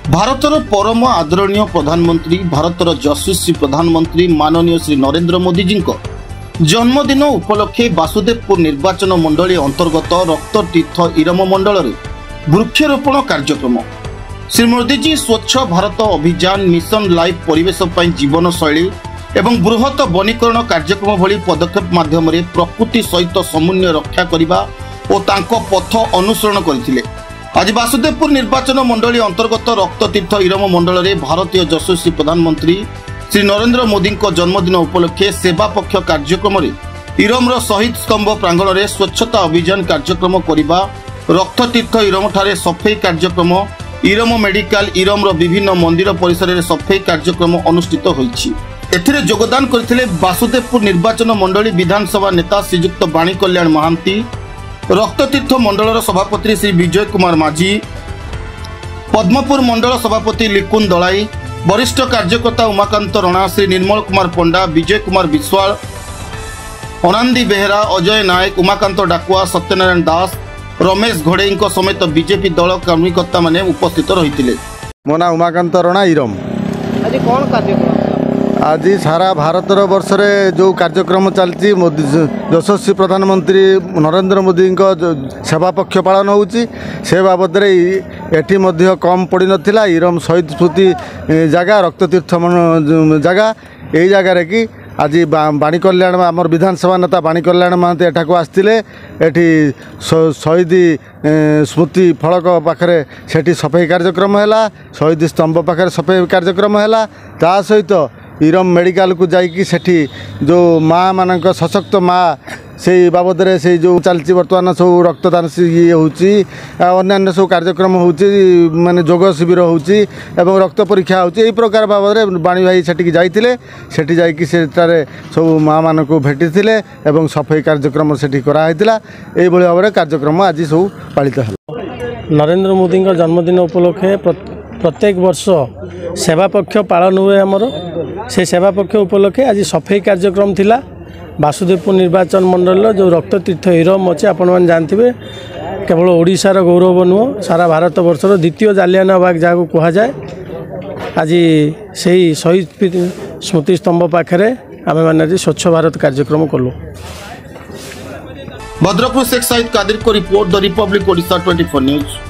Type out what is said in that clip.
भारतर परम आदरणीय प्रधानमंत्री भारतर यशस्वी प्रधानमंत्री माननीय श्री नरेंद्र मोदी जी जन्मदिन उपलक्षे वासुदेवपुर निर्वाचन मंडली अंतर्गत रक्ततीर्थ इरम मंडल वृक्षरोपण कार्यक्रम। श्री मोदी जी स्वच्छ भारत अभियान मिशन लाइफ परिवेश जीवन शैली एवं बृहत वनीकरण कार्यक्रम भली पदक्षेप माध्यम प्रकृति सहित समन्वय रक्षा करने और तांको पथ अनुसरण करथिले। आज वासुदेवपुर निर्वाचन मंडली अंतर्गत रक्ततीर्थ इरम मंडल में भारतीय यशस्वी प्रधानमंत्री श्री नरेंद्र मोदी जन्मदिन उपलक्षे सेवा पक्ष कार्यक्रम इरम शहीद स्तंभ प्रांगण में स्वच्छता अभियान कार्यक्रम करने रक्ततीर्थ इरम ठारे सफाई कार्यक्रम इरम मेडिकल इरम विभिन्न मंदिर परिसर में सफाई कार्यक्रम अनुष्ठित होईछि। एथिरे योगदान करथिले वासुदेवपुर निर्वाचन मंडली विधानसभा नेता श्रीयुक्त वाणी कल्याण महांती, रक्ततीर्थ मंडल सभापति श्री विजय कुमार माझी, पद्मपुर मंडल सभापति लिकुन दलाई, वरिष्ठ कार्यकर्ता उमाकांत रणा, श्री निर्मल कुमार पंडा, विजय कुमार विश्वाल, अनांदी बेहरा, अजय नायक, उमाकांत डाकुआ, सत्यनारायण दास, रमेश घोड़े समेत बीजेपी दल कार्यकर्ता माने उपस्थित रही। मो ना उमाकांत रणा इरम। आज कौन कार्यक्रम? आज सारा भारत वर्ष रे जो कार्यक्रम चलती मोदी यशस्वी प्रधानमंत्री नरेंद्र मोदी सेवा पक्ष पालन होउची से बाबद एटी मध्य कम पड़ नाला। इरम शहीद स्मृति जगह रक्ततीर्थ जगह यही जगार कि आज वाणी कल्याण आमर विधानसभा नेता वाणी कल्याण महांती एठाक आसते एटी शहीद स्मृति फलक पाखे सेठी सफाई कार्यक्रम है, शहीद स्तंभ पाखे सफाई कार्यक्रम है, ता सहित इरम मेडिकल को जाइकी सेठी जो माँ मानक सशक्त माँ से बाबद से जो चलती बर्तमान सब रक्तदान ये होन्य सब कार्यक्रम होने जोग शिविर होची रक्त परीक्षा होची प्रकार बाबद वाणी भाई सेठी जाइए सेठी जाइकी सेठारे सब माँ मान को भेटी एवं सफाई कार्यक्रम सेठी कराइला। यही भाव में कार्यक्रम आज सब पालित है। नरेंद्र मोदी जन्मदिन उपलक्षे प्रत्येक वर्ष सेवा पक्ष पालन हुए आमर से सेवा पक्ष उपलक्षे आज सफाई कार्यक्रम थिला। वासुदेवपुर निर्वाचन मंडल जो रक्ततीर्थ इरम अच्छे आपण मैंने जानते केवल ओडिशार गौरव नुह सारा भारत वर्षर द्वितीय जालियानवाग जहाँ कह जाए। आज से शहीद स्मृति स्तंभ पाखे आम मैंने स्वच्छ भारत कार्यक्रम कलु। भद्रकରୁ शेख साहिद कादिर को report the Republic Odisha 24 news.